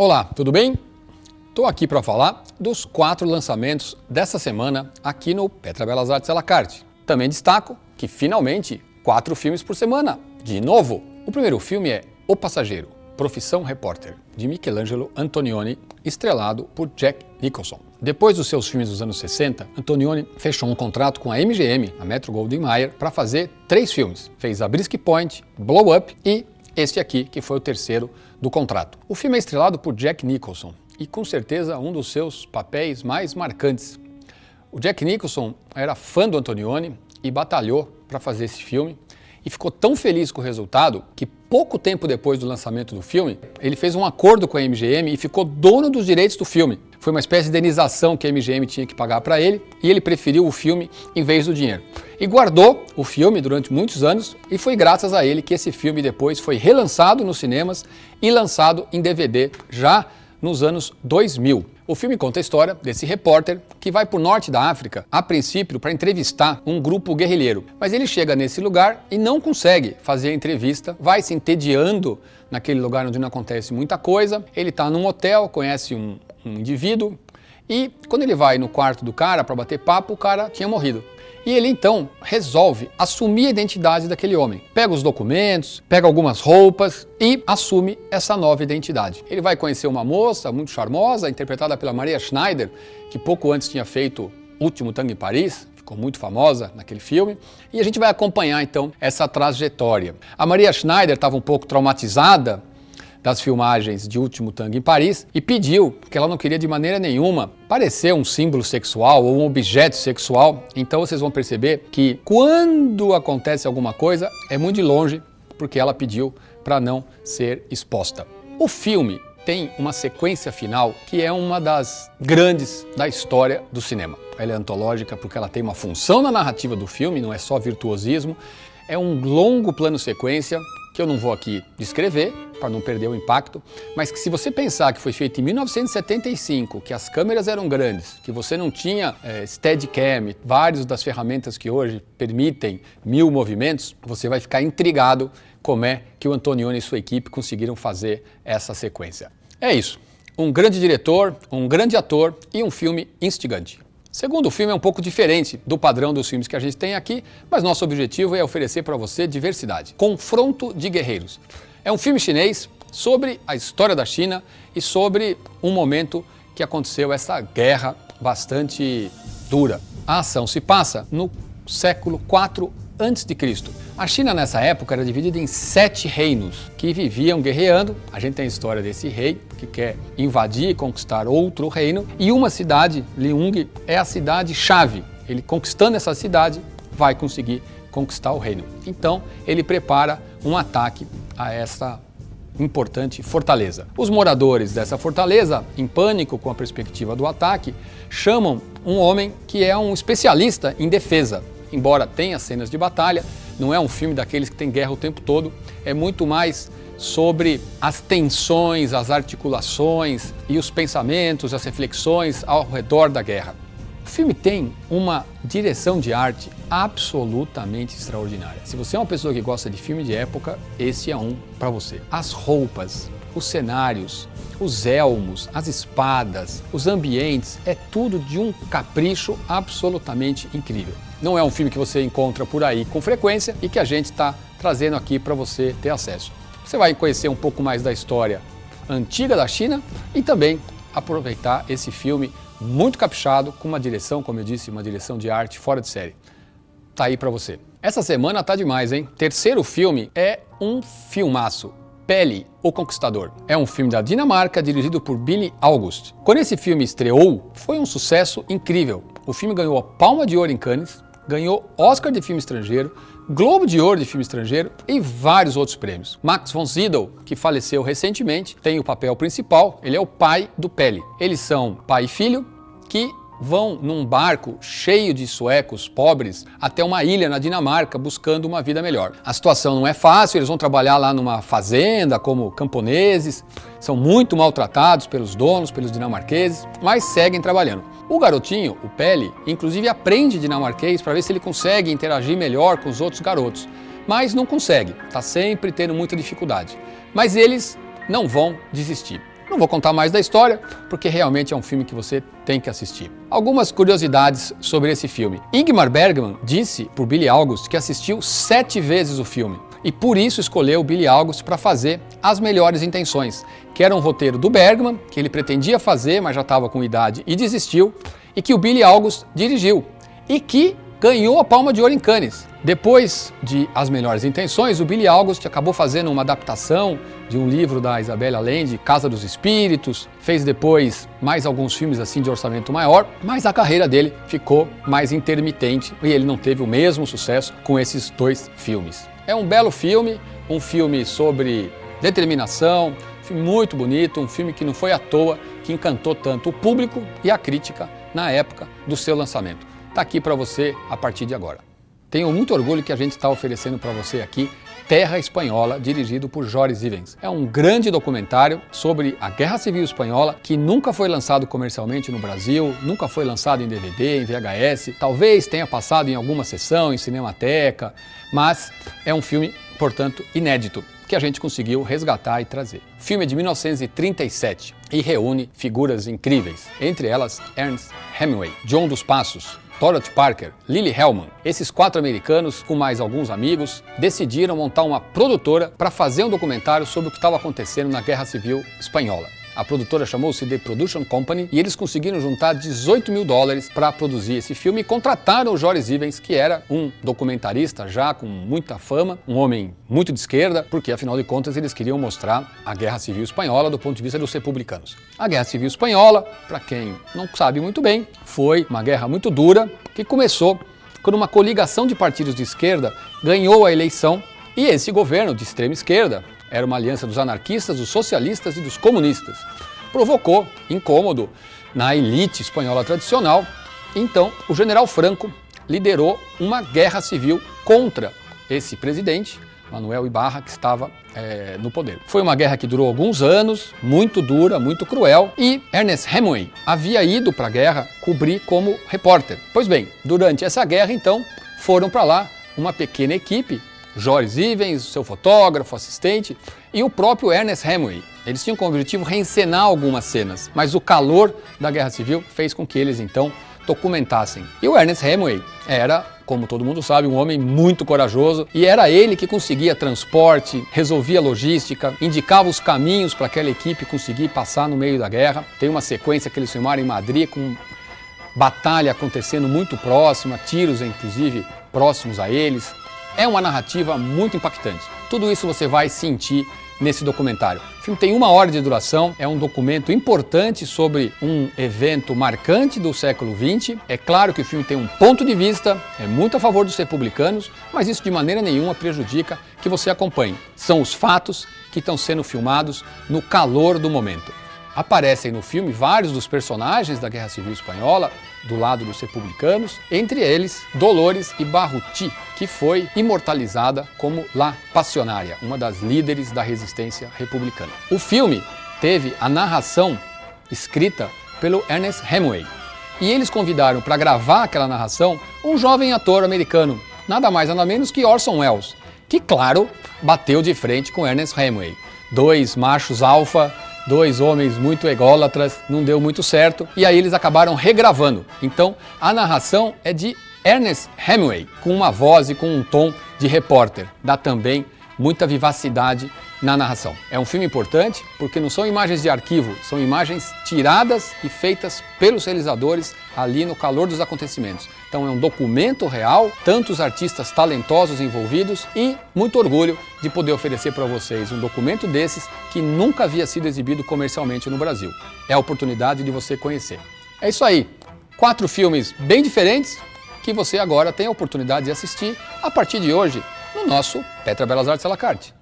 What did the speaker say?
Olá, tudo bem? Estou aqui para falar dos 4 lançamentos dessa semana aqui no Petra Belas Artes à la carte. Também destaco que finalmente 4 filmes por semana, de novo. O primeiro filme é O Passageiro, Profissão Repórter, de Michelangelo Antonioni, estrelado por Jack Nicholson. Depois dos seus filmes dos anos 60, Antonioni fechou um contrato com a MGM, a Metro-Goldwyn-Mayer, para fazer 3 filmes. Fez A Brisk Point, Blow Up e este aqui, que foi o terceiro do contrato. O filme é estrelado por Jack Nicholson e com certeza um dos seus papéis mais marcantes. O Jack Nicholson era fã do Antonioni e batalhou para fazer esse filme e ficou tão feliz com o resultado que pouco tempo depois do lançamento do filme, ele fez um acordo com a MGM e ficou dono dos direitos do filme. Foi uma espécie de indenização que a MGM tinha que pagar para ele e ele preferiu o filme em vez do dinheiro. E guardou o filme durante muitos anos e foi graças a ele que esse filme depois foi relançado nos cinemas e lançado em DVD já nos anos 2000. O filme conta a história desse repórter que vai para o norte da África, a princípio para entrevistar um grupo guerrilheiro. Mas ele chega nesse lugar e não consegue fazer a entrevista, vai se entediando naquele lugar onde não acontece muita coisa. Ele está num hotel, conhece um indivíduo e quando ele vai no quarto do cara para bater papo, o cara tinha morrido. E ele então resolve assumir a identidade daquele homem. Pega os documentos, pega algumas roupas e assume essa nova identidade. Ele vai conhecer uma moça muito charmosa, interpretada pela Maria Schneider, que pouco antes tinha feito Último Tango em Paris, ficou muito famosa naquele filme. E a gente vai acompanhar então essa trajetória. A Maria Schneider estava um pouco traumatizada das filmagens de Último Tango em Paris e pediu, porque ela não queria de maneira nenhuma parecer um símbolo sexual ou um objeto sexual. Então vocês vão perceber que quando acontece alguma coisa é muito de longe, porque ela pediu para não ser exposta. O filme tem uma sequência final que é uma das grandes da história do cinema. Ela é antológica porque ela tem uma função na narrativa do filme, não é só virtuosismo. É um longo plano sequência que eu não vou aqui descrever para não perder o impacto, mas que se você pensar que foi feito em 1975, que as câmeras eram grandes, que você não tinha Steadicam, várias das ferramentas que hoje permitem 1000 movimentos, você vai ficar intrigado como é que o Antonioni e sua equipe conseguiram fazer essa sequência. É isso, um grande diretor, um grande ator e um filme instigante. Segundo, o filme é um pouco diferente do padrão dos filmes que a gente tem aqui, mas nosso objetivo é oferecer para você diversidade. Confronto de Guerreiros. É um filme chinês sobre a história da China e sobre um momento que aconteceu essa guerra bastante dura. A ação se passa no século IV a.C. A China nessa época era dividida em 7 reinos que viviam guerreando. A gente tem a história desse rei que quer invadir e conquistar outro reino. E uma cidade, Liung, é a cidade-chave. Ele conquistando essa cidade vai conseguir conquistar o reino. Então ele prepara um ataque a essa importante fortaleza. Os moradores dessa fortaleza, em pânico com a perspectiva do ataque, chamam um homem que é um especialista em defesa. Embora tenha cenas de batalha, não é um filme daqueles que tem guerra o tempo todo, é muito mais sobre as tensões, as articulações e os pensamentos, as reflexões ao redor da guerra. O filme tem uma direção de arte absolutamente extraordinária. Se você é uma pessoa que gosta de filme de época, esse é um para você. As roupas, os cenários, os elmos, as espadas, os ambientes, é tudo de um capricho absolutamente incrível. Não é um filme que você encontra por aí com frequência e que a gente está trazendo aqui para você ter acesso. Você vai conhecer um pouco mais da história antiga da China e também aproveitar esse filme muito caprichado, com uma direção, como eu disse, uma direção de arte fora de série. Tá aí para você. Essa semana tá demais, hein? Terceiro filme é um filmaço. Pele, o Conquistador. É um filme da Dinamarca, dirigido por Billy August. Quando esse filme estreou, foi um sucesso incrível. O filme ganhou a Palma de Ouro em Cannes, ganhou Oscar de filme estrangeiro, Globo de Ouro de filme estrangeiro e vários outros prêmios. Max von Sydow, que faleceu recentemente, tem o papel principal, ele é o pai do Pele. Eles são pai e filho que vão num barco cheio de suecos pobres até uma ilha na Dinamarca buscando uma vida melhor. A situação não é fácil, eles vão trabalhar lá numa fazenda como camponeses, são muito maltratados pelos donos, pelos dinamarqueses, mas seguem trabalhando. O garotinho, o Pele, inclusive aprende dinamarquês para ver se ele consegue interagir melhor com os outros garotos, mas não consegue, está sempre tendo muita dificuldade. Mas eles não vão desistir. Não vou contar mais da história, porque realmente é um filme que você tem que assistir. Algumas curiosidades sobre esse filme. Ingmar Bergman disse por Billy August que assistiu 7 vezes o filme e por isso escolheu Billy August para fazer As Melhores Intenções, que era um roteiro do Bergman, que ele pretendia fazer, mas já estava com idade e desistiu, e que o Billy August dirigiu e que ganhou a Palma de Ouro em Cannes. Depois de As Melhores Intenções, o Billy August acabou fazendo uma adaptação de um livro da Isabelle Allende, Casa dos Espíritos, fez depois mais alguns filmes assim de orçamento maior, mas a carreira dele ficou mais intermitente e ele não teve o mesmo sucesso com esses 2 filmes. É um belo filme, um filme sobre determinação, um filme muito bonito, um filme que não foi à toa que encantou tanto o público e a crítica na época do seu lançamento. Está aqui para você a partir de agora. Tenho muito orgulho que a gente está oferecendo para você aqui Terra Espanhola, dirigido por Joris Ivens. É um grande documentário sobre a Guerra Civil Espanhola que nunca foi lançado comercialmente no Brasil, nunca foi lançado em DVD, em VHS, talvez tenha passado em alguma sessão, em Cinemateca, mas é um filme, portanto, inédito, que a gente conseguiu resgatar e trazer. O filme é de 1937 e reúne figuras incríveis, entre elas Ernest Hemingway, John dos Passos, Dorothy Parker, Lily Hellman. Esses 4 americanos, com mais alguns amigos, decidiram montar uma produtora para fazer um documentário sobre o que estava acontecendo na Guerra Civil Espanhola. A produtora chamou-se The Production Company e eles conseguiram juntar $18 mil para produzir esse filme e contrataram o Joris Ivens, que era um documentarista já com muita fama, um homem muito de esquerda, porque afinal de contas eles queriam mostrar a Guerra Civil Espanhola do ponto de vista dos republicanos. A Guerra Civil Espanhola, para quem não sabe muito bem, foi uma guerra muito dura que começou quando uma coligação de partidos de esquerda ganhou a eleição e esse governo de extrema esquerda, era uma aliança dos anarquistas, dos socialistas e dos comunistas. Provocou incômodo na elite espanhola tradicional. Então, o general Franco liderou uma guerra civil contra esse presidente, Manuel Ibarra, que estava no poder. Foi uma guerra que durou alguns anos, muito dura, muito cruel, e Ernest Hemingway havia ido para a guerra cobrir como repórter. Pois bem, durante essa guerra, então, foram para lá uma pequena equipe, Joris Ivens, seu fotógrafo, assistente, e o próprio Ernest Hemingway. Eles tinham como objetivo reencenar algumas cenas, mas o calor da Guerra Civil fez com que eles, então, documentassem. E o Ernest Hemingway era, como todo mundo sabe, um homem muito corajoso, e era ele que conseguia transporte, resolvia logística, indicava os caminhos para aquela equipe conseguir passar no meio da guerra. Tem uma sequência que eles filmaram em Madrid, com batalha acontecendo muito próxima, tiros, inclusive, próximos a eles. É uma narrativa muito impactante. Tudo isso você vai sentir nesse documentário. O filme tem 1 hora de duração, é um documento importante sobre um evento marcante do século XX. É claro que o filme tem um ponto de vista, é muito a favor dos republicanos, mas isso de maneira nenhuma prejudica que você acompanhe. São os fatos que estão sendo filmados no calor do momento. Aparecem no filme vários dos personagens da Guerra Civil Espanhola, do lado dos republicanos, entre eles Dolores Ibarruti, que foi imortalizada como La Passionaria, uma das líderes da resistência republicana. O filme teve a narração escrita pelo Ernest Hemingway, e eles convidaram para gravar aquela narração um jovem ator americano, nada mais nada menos que Orson Welles, que, claro, bateu de frente com Ernest Hemingway. 2 machos alfa, 2 homens muito ególatras, não deu muito certo, e aí eles acabaram regravando. Então, a narração é de Ernest Hemingway, com uma voz e com um tom de repórter. Dá também muita vivacidade na narração. É um filme importante porque não são imagens de arquivo, são imagens tiradas e feitas pelos realizadores ali no calor dos acontecimentos. Então é um documento real, tantos artistas talentosos envolvidos e muito orgulho de poder oferecer para vocês um documento desses que nunca havia sido exibido comercialmente no Brasil. É a oportunidade de você conhecer. É isso aí, 4 filmes bem diferentes que você agora tem a oportunidade de assistir a partir de hoje no nosso Petra Belas Artes à la carte.